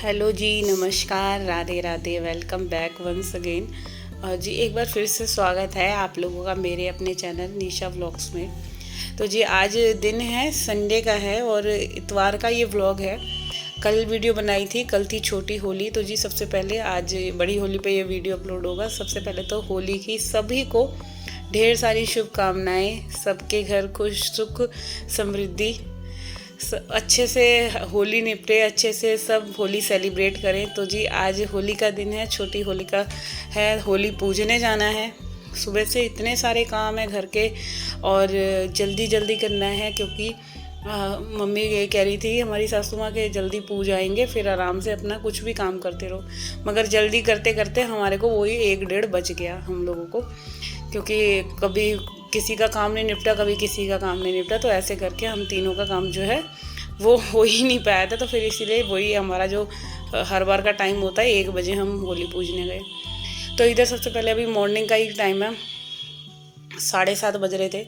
Hello जी, नमस्कार, Radhe Radhe, welcome back once again. जी एक बार फिर से स्वागत है आप लोगों का मेरे अपने चैनल निशा व्लॉग्स में। तो जी आज दिन है, संडे का है और इतवार का ये व्लॉग है। कल वीडियो बनाई थी, कल थी छोटी होली। तो जी सबसे पहले आज बड़ी होली पे ये वीडियो अपलोड होगा। सबसे पहले तो होली की सभी को ढेर सारी शुभकामनाएं। सबके घर खुश सुख समृद्धि अच्छे से होली निपटे, अच्छे से सब होली सेलिब्रेट करें। तो जी आज होली का दिन है, छोटी होली का है, होली पूजने जाना है। सुबह से इतने सारे काम है घर के और जल्दी जल्दी करना है क्योंकि मम्मी ये कह रही थी हमारी सासू माँ के जल्दी पूज आएंगे, फिर आराम से अपना कुछ भी काम करते रहो। मगर जल्दी करते करते हमारे को वही 1 डेढ़ बज गया हम लोगों को, क्योंकि कभी किसी का काम नहीं निपटा, कभी किसी का काम नहीं निपटा। तो ऐसे करके हम तीनों का काम जो है वो हो ही नहीं पाया था। तो फिर इसीलिए वही हमारा जो हर बार का टाइम होता है 1 बजे हम होली पूजने गए। तो इधर सबसे पहले अभी मॉर्निंग का ही टाइम है, 7:30 बज रहे थे।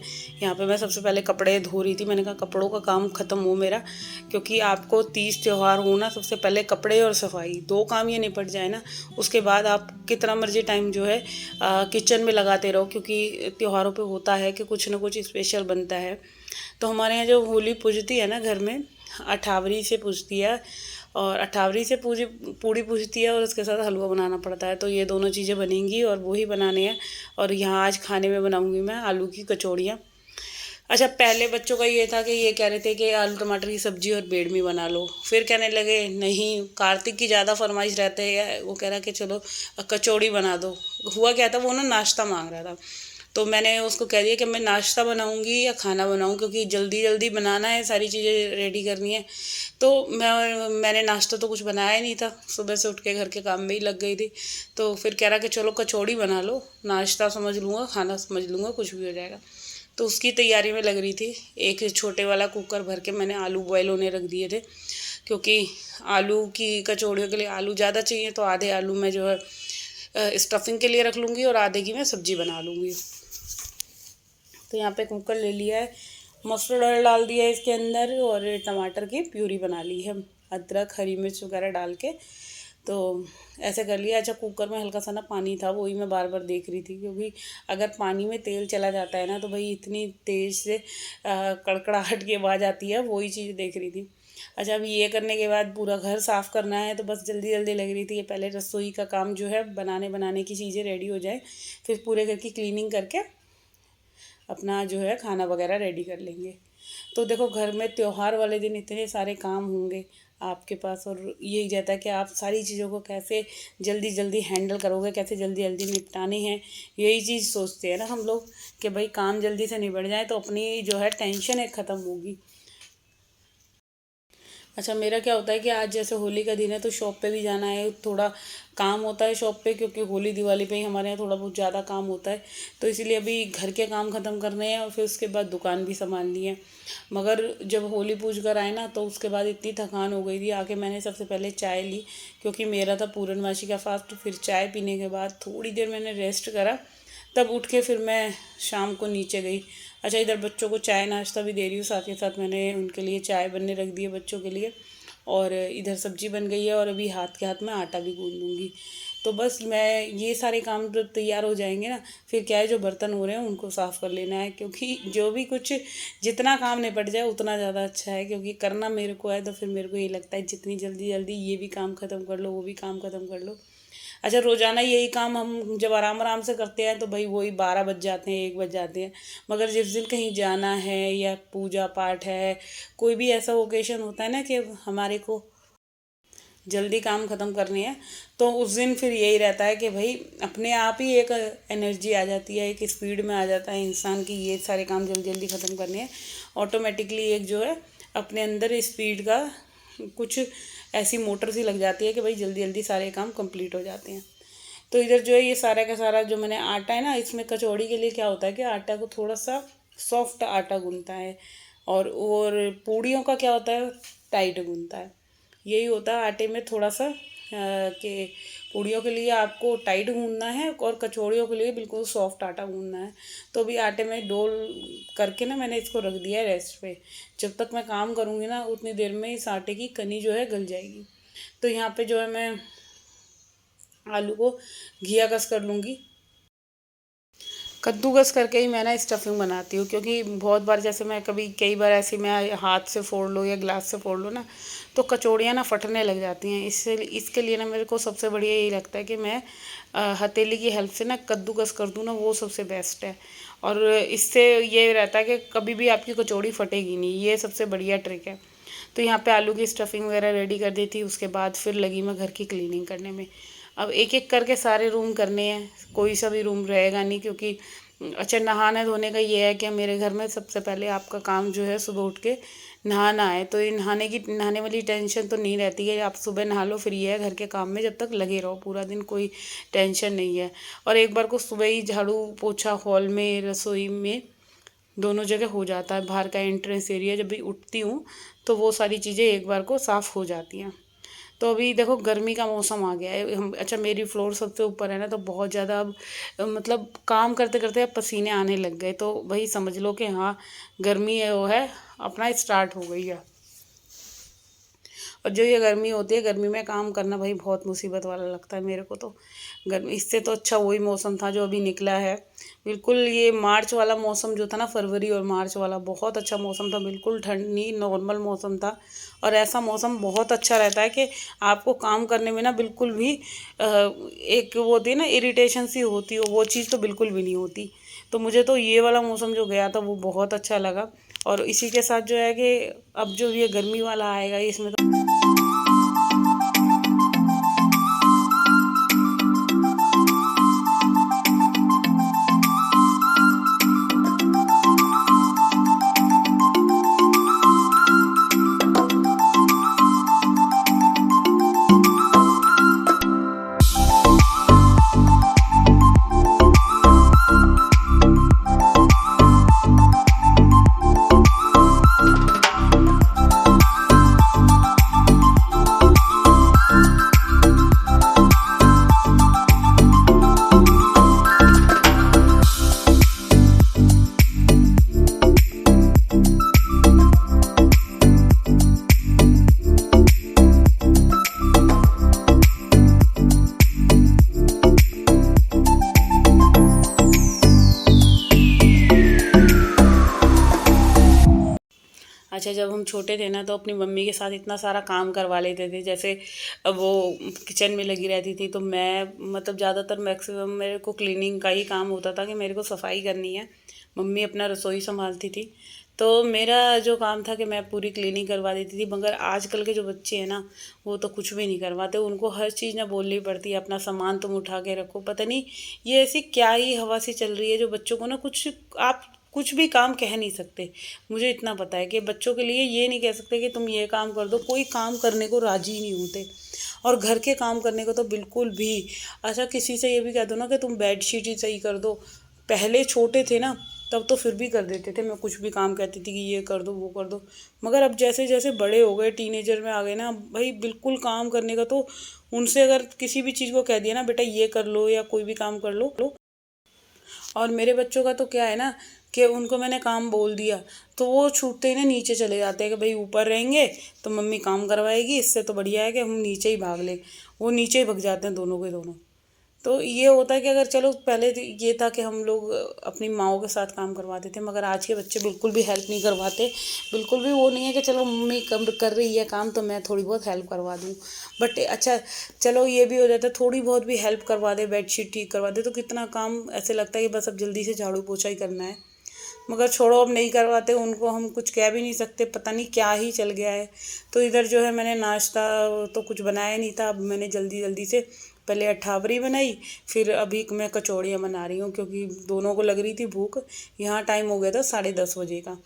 यहाँ पे मैं सबसे पहले कपड़े धो रही थी। मैंने कहा कपड़ों का काम ख़त्म हो मेरा, क्योंकि आपको 30 त्यौहार हो ना, सबसे पहले कपड़े और सफाई 2 काम ये निपट जाए ना, उसके बाद आप कितना मर्जी टाइम जो है किचन में लगाते रहो, क्योंकि त्योहारों पे होता है कि कुछ ना कुछ स्पेशल बनता है। तो हमारे यहाँ जो होली पूजती है ना घर में, अठावरी से पूजती है और अठावरी से पूड़ी पूजती है और उसके साथ हलवा बनाना पड़ता है। तो ये दोनों चीज़ें बनेंगी और वो ही बनाने हैं। और यहाँ आज खाने में बनाऊंगी मैं आलू की कचौड़ियाँ। अच्छा, पहले बच्चों का ये था कि ये कह रहे थे कि आलू टमाटर की सब्जी और बेडमी बना लो, फिर कहने लगे नहीं, कार्तिक की ज़्यादा फरमाइश रहते हैं, वो कह रहा कि चलो कचौड़ी बना दो। हुआ क्या था, वो ना नाश्ता मांग रहा था। तो मैंने उसको कह दिया कि मैं नाश्ता बनाऊंगी या खाना बनाऊं, क्योंकि जल्दी जल्दी बनाना है, सारी चीज़ें रेडी करनी है। तो मैंने नाश्ता तो कुछ बनाया ही नहीं था, सुबह से उठ के घर के काम में ही लग गई थी। तो फिर कह रहा कि चलो कचौड़ी बना लो, नाश्ता समझ लूँगा, खाना समझ लूँगा, कुछ भी हो जाएगा। तो उसकी तैयारी में लग रही थी। एक छोटे वाला कुकर भर के मैंने आलू बॉयल होने रख दिए थे, क्योंकि आलू की कचौड़ियों के लिए आलू ज़्यादा चाहिए। तो आधे आलू मैं जो है स्टफिंग के लिए रख लूँगी और आधे की मैं सब्जी बना लूँगी। तो यहाँ पे कुकर ले लिया है, मस्टर्ड ऑयल डाल दिया है इसके अंदर और टमाटर की प्यूरी बना ली है, अदरक हरी मिर्च वगैरह डाल के। तो ऐसे कर लिया। अच्छा, कुकर में हल्का सा ना पानी था, वही मैं बार बार देख रही थी, क्योंकि अगर पानी में तेल चला जाता है ना तो भाई इतनी तेज़ से कड़कड़ाहट की आवाज़ आती है, वही चीज़ देख रही थी। अच्छा, अभी ये करने के बाद पूरा घर साफ़ करना है, तो बस जल्दी जल्दी लग रही थी कि पहले रसोई का काम जो है, बनाने की चीज़ें रेडी हो जाए, फिर पूरे घर की क्लीनिंग करके अपना जो है खाना वगैरह रेडी कर लेंगे। तो देखो, घर में त्योहार वाले दिन इतने सारे काम होंगे आपके पास, और यही रहता है कि आप सारी चीज़ों को कैसे जल्दी जल्दी हैंडल करोगे, कैसे जल्दी जल्दी निपटाने हैं। यही चीज़ सोचते हैं ना हम लोग कि भाई काम जल्दी से निपट जाए तो अपनी जो है टेंशन एक ख़त्म होगी। अच्छा, मेरा क्या होता है कि आज जैसे होली का दिन है तो शॉप पे भी जाना है, थोड़ा काम होता है शॉप पे, क्योंकि होली दिवाली पे ही हमारे यहाँ थोड़ा बहुत ज़्यादा काम होता है। तो इसीलिए अभी घर के काम ख़त्म करने हैं और फिर उसके बाद दुकान भी संभालनी है। मगर जब होली पूज कर आए ना, तो उसके बाद इतनी थकान हो गई थी, आके मैंने सबसे पहले चाय ली, क्योंकि मेरा था पूर्णमासी का फास्ट। फिर चाय पीने के बाद थोड़ी देर मैंने रेस्ट करा, तब उठ के फिर मैं शाम को नीचे गई। अच्छा, इधर बच्चों को चाय नाश्ता भी दे रही हूँ, साथ ही साथ मैंने उनके लिए चाय बनने रख दी है बच्चों के लिए, और इधर सब्जी बन गई है और अभी हाथ के हाथ में आटा भी गूँध दूँगी। तो बस मैं ये सारे काम जब तैयार हो जाएंगे ना, फिर क्या है, जो बर्तन हो रहे हैं उनको साफ़ कर लेना है, क्योंकि जो भी कुछ जितना काम निपट जाए उतना ज़्यादा अच्छा है, क्योंकि करना मेरे को है। तो फिर मेरे को ये लगता है जितनी जल्दी जल्दी ये भी काम ख़त्म कर लो, वो भी काम ख़त्म कर लो। अच्छा, रोज़ाना यही काम हम जब आराम आराम से करते हैं तो भाई वही 12 बज जाते हैं, 1 बज जाते हैं। मगर जिस दिन कहीं जाना है या पूजा पाठ है, कोई भी ऐसा ओकेशन होता है ना कि हमारे को जल्दी काम ख़त्म करनी है, तो उस दिन फिर यही रहता है कि भाई अपने आप ही एक एनर्जी आ जाती है, एक स्पीड में आ जाता है इंसान की, ये सारे काम जल्दी जल्दी ख़त्म करने हैं। ऑटोमेटिकली एक जो है अपने अंदर स्पीड का कुछ ऐसी मोटर सी लग जाती है कि भाई जल्दी जल्दी सारे काम कंप्लीट हो जाते हैं। तो इधर जो है ये सारा का सारा जो मैंने आटा है ना, इसमें कचौड़ी के लिए क्या होता है कि आटा को थोड़ा सा सॉफ्ट आटा गूंथता है, और पूड़ियों का क्या होता है, टाइट गूंथता है। यही होता है आटे में थोड़ा सा कि पूड़ियों के लिए आपको टाइट गूंदना है और कचौड़ियों के लिए बिल्कुल सॉफ्ट आटा गूंदना है। तो अभी आटे में डोल करके ना मैंने इसको रख दिया है रेस्ट पे। जब तक मैं काम करूँगी ना उतनी देर में इस आटे की कनी जो है गल जाएगी। तो यहाँ पे जो है मैं आलू को घिया कस कर लूँगी। कद्दूकस करके ही मैं ना स्टफिंग बनाती हूँ, क्योंकि बहुत बार जैसे मैं कभी कई बार ऐसे मैं हाथ से फोड़ लूँ या ग्लास से फोड़ लूँ ना, तो कचौड़ियाँ ना फटने लग जाती हैं। इससे इसके लिए ना मेरे को सबसे बढ़िया यही लगता है कि मैं हथेली की हेल्प से ना कद्दूकस कर दूँ ना, वो सबसे बेस्ट है। और इससे ये रहता है कि कभी भी आपकी कचौड़ी फटेगी नहीं, ये सबसे बढ़िया ट्रिक है। तो यहाँ पे आलू की स्टफिंग वगैरह रेडी कर दी थी, उसके बाद फिर लगी मैं घर की क्लीनिंग करने में। अब एक एक करके सारे रूम करने हैं, कोई सा भी रूम रहेगा नहीं, क्योंकि अच्छा नहाने धोने का ये है कि मेरे घर में सबसे पहले आपका काम जो है सुबह उठ के नहाना है। तो ये नहाने वाली टेंशन तो नहीं रहती है, आप सुबह नहा लो, फिर ये है घर के काम में जब तक लगे रहो पूरा दिन, कोई टेंशन नहीं है। और एक बार को सुबह ही झाड़ू पोछा हॉल में रसोई में दोनों जगह हो जाता है। बाहर का एंट्रेंस एरिया जब भी उठती हूँ तो वो सारी चीज़ें एक बार को साफ़ हो जाती हैं। तो अभी देखो गर्मी का मौसम आ गया है, हम अच्छा मेरी फ्लोर सबसे ऊपर है ना, तो बहुत ज़्यादा अब मतलब काम करते करते अब पसीने आने लग गए, तो वही समझ लो कि हाँ गर्मी है वो है अपना स्टार्ट हो गई है। और जो ये गर्मी होती है, गर्मी में काम करना भाई बहुत मुसीबत वाला लगता है मेरे को तो। गर्मी इससे तो अच्छा वही मौसम था जो अभी निकला है। बिल्कुल ये मार्च वाला मौसम जो था ना, फरवरी और मार्च वाला बहुत अच्छा मौसम था, बिल्कुल ठंडी नॉर्मल मौसम था। और ऐसा मौसम बहुत अच्छा रहता है कि आपको काम करने में ना बिल्कुल भी एक वो होती है ना इरिटेशन सी होती हो, वो चीज़ तो बिल्कुल भी नहीं होती। तो मुझे तो ये वाला मौसम जो गया था वो बहुत अच्छा लगा। और इसी के साथ जो है कि अब जो ये गर्मी वाला आएगा इसमें तो अच्छा जब हम छोटे थे ना तो अपनी मम्मी के साथ इतना सारा काम करवा लेते थे। जैसे अब वो किचन में लगी रहती थी तो मैं मतलब ज़्यादातर मैक्सिमम मेरे को क्लीनिंग का ही काम होता था कि मेरे को सफाई करनी है। मम्मी अपना रसोई संभालती थी, तो मेरा जो काम था कि मैं पूरी क्लीनिंग करवा देती थी। मगर आजकल के जो बच्चे हैं ना, वो तो कुछ भी नहीं करवाते, उनको हर चीज़ ना बोलनी पड़ती है, अपना सामान तुम उठा के रखो। पता नहीं ये ऐसी क्या ही हवा सी चल रही है जो बच्चों को ना कुछ आप कुछ भी काम कह नहीं सकते। मुझे इतना पता है कि बच्चों के लिए ये नहीं कह सकते कि तुम ये काम कर दो, कोई काम करने को राजी ही नहीं होते। और घर के काम करने को तो बिल्कुल भी। अच्छा किसी से ये भी कह दो ना कि तुम बेड शीट ही सही कर दो, पहले छोटे थे ना तब तो फिर भी कर देते थे, मैं कुछ भी काम कहती थी कि ये कर दो वो कर दो। मगर अब जैसे जैसे बड़े हो गए, टीनेजर में आ गए ना भाई, बिल्कुल काम करने का तो उनसे अगर किसी भी चीज़ को कह दिया ना बेटा ये कर लो या कोई भी काम कर लो। और मेरे बच्चों का तो क्या है ना कि उनको मैंने काम बोल दिया तो वो छूटते ही ना नीचे चले जाते हैं कि भाई ऊपर रहेंगे तो मम्मी काम करवाएगी, इससे तो बढ़िया है कि हम नीचे ही भाग लें। वो नीचे ही भग जाते हैं दोनों के दोनों। तो ये होता है कि अगर चलो पहले तो ये था कि हम लोग अपनी माँओं के साथ काम करवाते थे, मगर आज के बच्चे बिल्कुल भी हेल्प नहीं करवाते। बिल्कुल भी वो नहीं है कि चलो मम्मी कम कर रही है काम तो मैं थोड़ी बहुत हेल्प करवा दूँ। बट अच्छा चलो ये भी हो जाता है, थोड़ी बहुत भी हेल्प करवा दे, बेडशीट ठीक करवा दे तो कितना काम ऐसे लगता है कि बस अब जल्दी से झाड़ू पोछा ही करना है। मगर छोड़ो अब नहीं करवाते, उनको हम कुछ कह भी नहीं सकते, पता नहीं क्या ही चल गया है। तो इधर जो है मैंने नाश्ता तो कुछ बनाया नहीं था, अब मैंने जल्दी जल्दी से पहले अठावरी बनाई, फिर अभी मैं कचौड़ियाँ बना रही हूँ क्योंकि दोनों को लग रही थी भूख। यहाँ टाइम हो गया था 10:30 बजे का।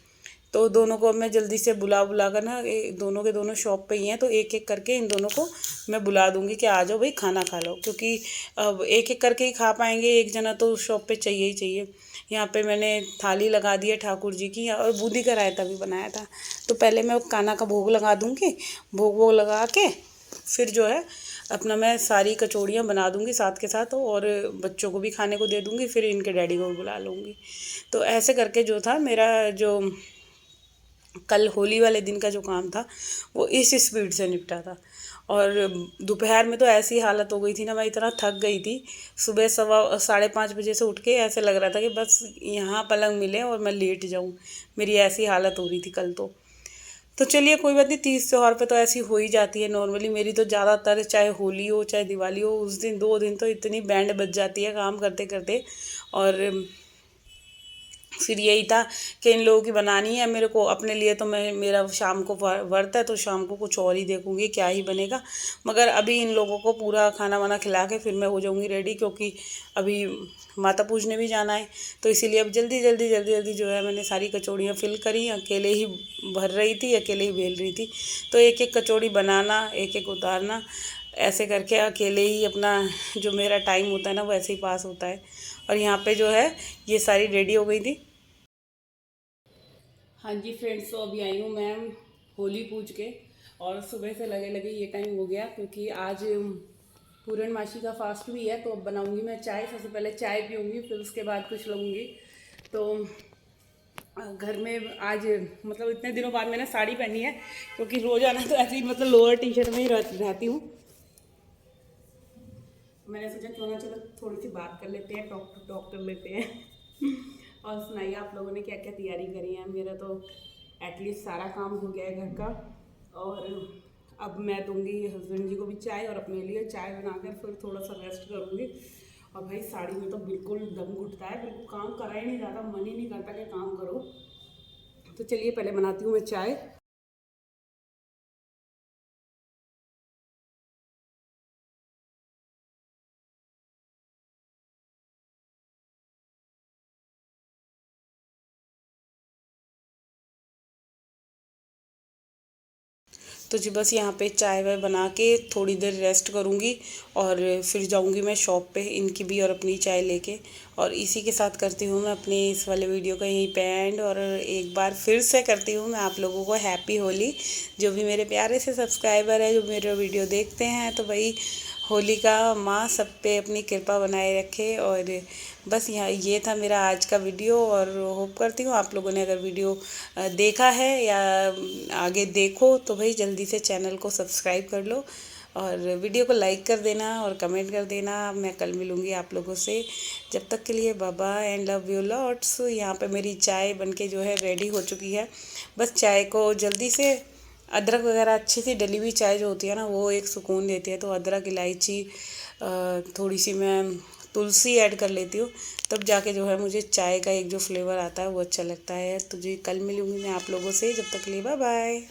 तो दोनों को अब मैं जल्दी से बुला कर ना, दोनों के दोनों शॉप पे ही हैं, तो एक एक करके इन दोनों को मैं बुला दूंगी कि आ जाओ भाई खाना खा लो, क्योंकि अब एक एक करके ही खा पाएंगे, एक जना तो शॉप पे चाहिए ही चाहिए। यहाँ पे मैंने थाली लगा दी है ठाकुर जी की, और बूंदी का रायता भी बनाया था। तो पहले मैं काना का भोग लगा दूँगी, भोग वोग लगा के फिर जो है अपना मैं सारी कचौड़ियाँ बना दूँगी साथ के साथ, और बच्चों को भी खाने को दे दूँगी, फिर इनके डैडी को भी बुला लूँगी। तो ऐसे करके जो था मेरा जो कल होली वाले दिन का जो काम था वो इस स्पीड से निपटा था। और दोपहर में तो ऐसी हालत हो गई थी ना, मैं इतना थक गई थी। सुबह 5:15 बजे से उठ के ऐसे लग रहा था कि बस यहाँ पलंग मिले और मैं लेट जाऊँ, मेरी ऐसी हालत हो रही थी कल तो चलिए कोई बात नहीं, तीज त्योहार पे तो ऐसी हो ही जाती है नॉर्मली मेरी तो ज़्यादातर, चाहे होली हो चाहे दिवाली हो, उस दिन 2 दिन तो इतनी बैंड बज जाती है काम करते करते। और फिर यही था कि इन लोगों की बनानी है मेरे को अपने लिए, तो मैं मेरा शाम को व्रत है तो शाम को कुछ और ही देखूंगी क्या ही बनेगा। मगर अभी इन लोगों को पूरा खाना वाना खिला के फिर मैं हो जाऊंगी रेडी, क्योंकि अभी माता पूजने भी जाना है। तो इसीलिए अब जल्दी जल्दी जल्दी जल्दी जो है मैंने सारी कचौड़ियाँ फिल करी, अकेले ही भर रही थी, अकेले ही बेल रही थी। तो एक एक कचौड़ी बनाना, एक एक उतारना, ऐसे करके अकेले ही अपना जो मेरा टाइम होता है ना वो ऐसे ही पास होता है। और यहाँ पे जो है ये सारी रेडी हो गई थी। हाँ जी फ्रेंड्स, तो अभी आई हूँ मैम होली पूज के, और सुबह से लगे लगे ये टाइम हो गया, क्योंकि आज पूर्णमासी का फास्ट भी है। तो अब बनाऊंगी मैं चाय, सबसे पहले चाय पीऊँगी फिर उसके बाद कुछ लूँगी। तो घर में आज मतलब इतने दिनों बाद मैंने साड़ी पहनी है, क्योंकि रोज़ाना तो ऐसे ही मतलब लोअर टी शर्ट में ही रहती हूँ। मैंने सोचा क्यों ना चलो थोड़ी सी बात कर लेते हैं, टॉक कर लेते हैं। और सुनाइए आप लोगों ने क्या क्या तैयारी करी है। मेरा तो एटलीस्ट सारा काम हो गया है घर का, और अब मैं दूंगी हस्बैंड जी को भी चाय और अपने लिए चाय बनाकर फिर थोड़ा सा रेस्ट करूँगी। और भाई साड़ी में तो बिल्कुल दम घुटता है, बिल्कुल काम करा ही नहीं जाता, मन ही नहीं करता कि काम करो। तो चलिए पहले बनाती हूँ मैं चाय। तो जी बस यहाँ पे चाय वाय बना के थोड़ी देर रेस्ट करूँगी, और फिर जाऊँगी मैं शॉप पे इनकी भी और अपनी चाय लेके। और इसी के साथ करती हूँ मैं अपने इस वाले वीडियो का यहीं पे एंड, और एक बार फिर से करती हूँ मैं आप लोगों को हैप्पी होली। जो भी मेरे प्यारे से सब्सक्राइबर है, जो मेरा वीडियो देखते हैं, तो भाई होली का माँ सब पे अपनी कृपा बनाए रखे। और बस यहाँ ये था मेरा आज का वीडियो, और होप करती हूँ आप लोगों ने अगर वीडियो देखा है या आगे देखो तो भाई जल्दी से चैनल को सब्सक्राइब कर लो, और वीडियो को लाइक कर देना और कमेंट कर देना। मैं कल मिलूँगी आप लोगों से, जब तक के लिए bye bye and love you lots. यहाँ पे मेरी चाय बनके जो है रेडी हो चुकी है। बस चाय को जल्दी से अदरक वगैरह अच्छी सी डली हुई चाय जो होती है ना वो एक सुकून देती है, तो अदरक इलायची थोड़ी सी मैं तुलसी ऐड कर लेती हूँ, तब जाके जो है मुझे चाय का एक जो फ्लेवर आता है वो अच्छा लगता है। तो जी कल मिलूँगी मैं आप लोगों से, जब तक के लिए बाय बाय।